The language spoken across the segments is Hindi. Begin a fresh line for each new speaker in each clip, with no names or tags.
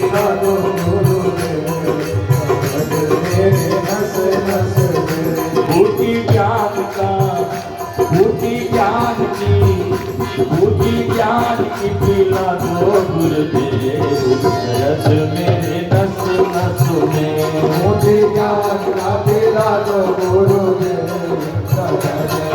पिला दो गुरुदेव, मेरे नस नस में।
बूटी ज्ञान का, बूटी ज्ञान की, बूटी ज्ञान की पिला दो गुरुदेव, दर्द मेरे नस नस में।
बूटी ज्ञान का पिला दो गुरुदेव, दर्द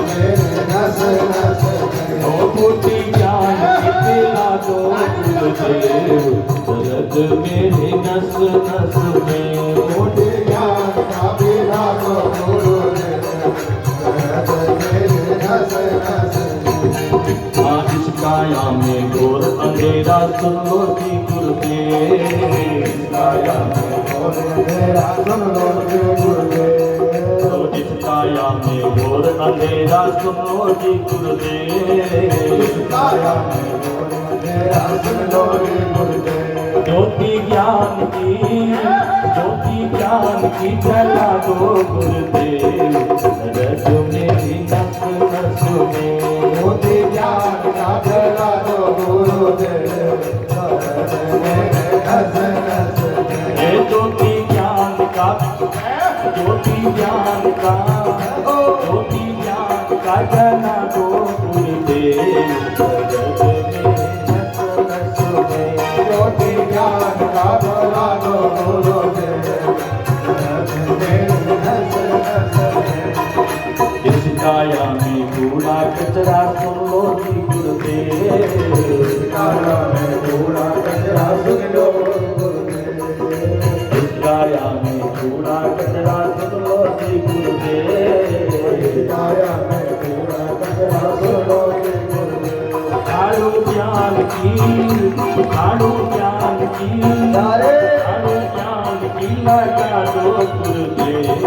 मेरे नस नस में।
ओ बूटी ज्ञान की पिला दो गुरुदेव, दर्द मेरे नस नस में।
बूटी ज्ञान का पिला दो गुरुदेव, दर्द मेरे नस नस में।
इस काया में घोर अंधेरा सुन लो जी गुरुदेव,
काया में घोर अंधेरा सुन लो जी गुरुदेव,
इस काया में घोर अंधेरा सुन लो जी गुरुदेव,
काया में घोर अंधेरा सुन लो जी गुरुदेव।
ज्योति ज्ञान की, ज्योति ज्ञान की जला दो गुरुदेव, रज मेरी नस नस में।
ज्योति ज्ञान का जला दो गुरुदेव, दर्द मेरे नस नस में।
ये ज्योति ज्ञान का, ज्योति ज्ञान का, ज्योति ज्ञान का जला दो गुरुदेव, रज मेरी नस नस में।
ज्योति ज्ञान का जला दो गुरुदेव, दर्द मेरे नस नस में।
इस काया में कूड़ा कचरा सुन लो जी गुरुदेव,
काया में कूड़ा कचरा सुन लो गुरुदेव,
इस काया में कूड़ा कचरा सुन लो जी गुरुदेव,
काया में कूड़ा कचरा सुन लो जी गुरुदेव।
झाड़ू ज्ञान की, झाड़ू ज्ञान की,
सारे
झाड़ू ज्ञान की लगा दो गुरुदेव,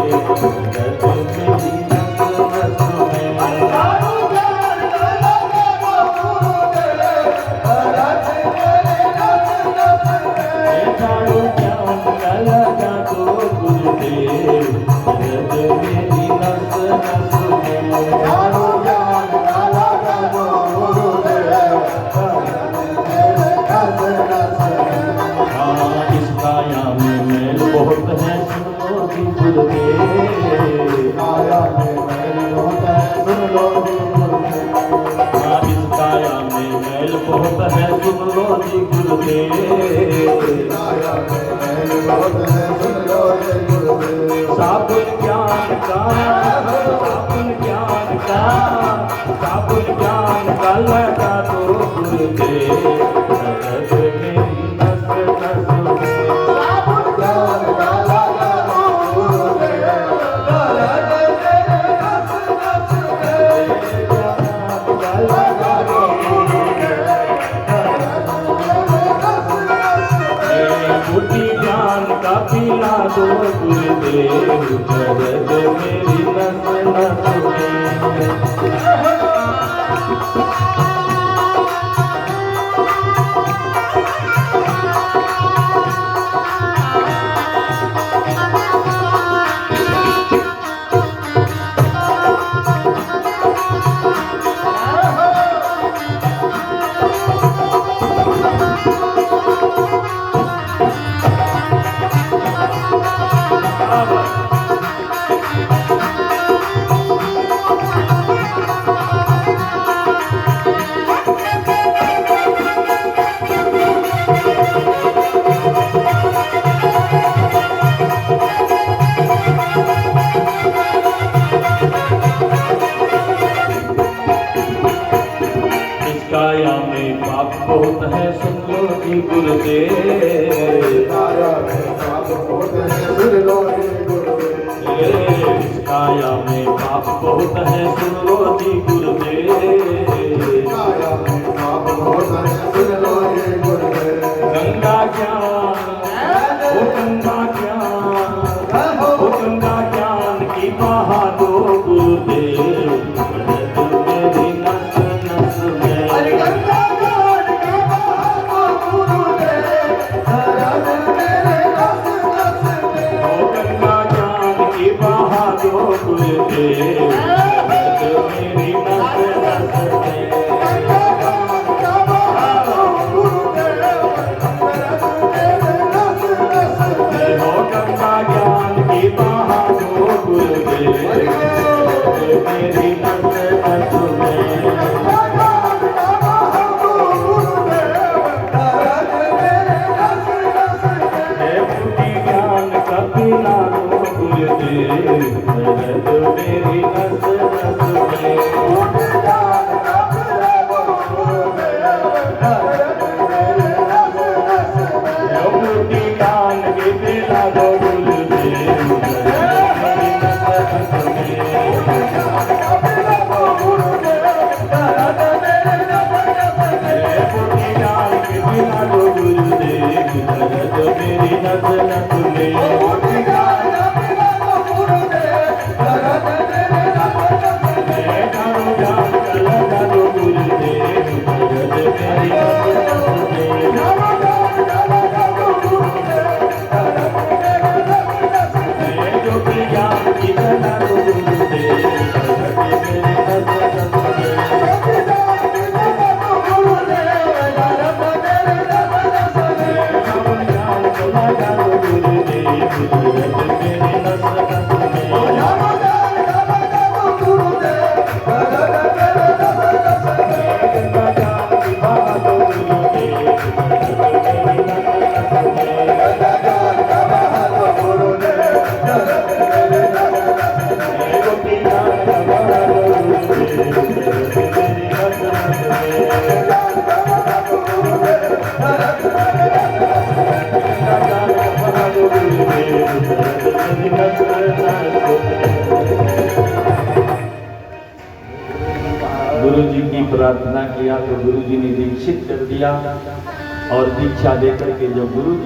रज मेरी नस नस में।
झाड़ू ज्ञान का लगा दो गुरुदेव, रज मेरे नस नस में।
झाड़ू ज्ञान का लगा दो गुरुदेव, रज मेरी नस नस में।
झाड़ू ज्ञान का लगा दो गुरुदेव, रज मेरे नस नस में।
इस काया में मैल बहुत है सुन लो जी गुरुदेव,
काया में मैल बहुत है सुन लो जी गुरुदेव,
इस काया में मैल बहुत है सुन लो जी गुरुदेव।
काया में मैल बहुत है सुन लो जी गुरुदेव।
साबुन ज्ञान का, साबुन ज्ञान का, साबुन ज्ञान का लगा दो गुरुदेव, रज मेरी नस नस में।
साबुन ज्ञान का लगा दो गुरुदेव, दर्द मेरे नस नस में।
का लगा दो गुरुदेव, बूटी ज्ञान का पिला दो गुरुदेव, दर्द मेरी नस नस में। काया में पाप बहुत है सुन लो जी गुरुदेव,
काया में पाप बहुत है सुन लो जी गुरुदेव,
इस काया में पाप बहुत है सुन लो जी गुरुदेव।
काया में पाप बहुत है सुन लो जी गुरुदेव।
गंगा ज्ञान, ओ गंगा ज्ञान, ओ गंगा ज्ञान की बहा दो गुरुदेव, रज मेरी नस नस में।
अरे गंगा ज्ञान का बहा दो गुरुदेव, दर्द मेरे नस नस में।
ओ गंगा ज्ञान की बहा दो गुरुदेव, रज मेरी नस नस में।
गंगा ज्ञान का बहा दो गुरुदेव, दर्द मेरे नस
पिला दो गुरुदेव दर्द मेरी नस नस में बूटी डाल के पिला दो गुरुदेव दर्द मेरी नस नस में बूटी डाल के पिला दो गुरुदेव दर्द मेरी नस नस में गुरु जी की प्रार्थना किया तो गुरु जी ने दीक्षित कर दिया और दीक्षा देकर के जब गुरु जी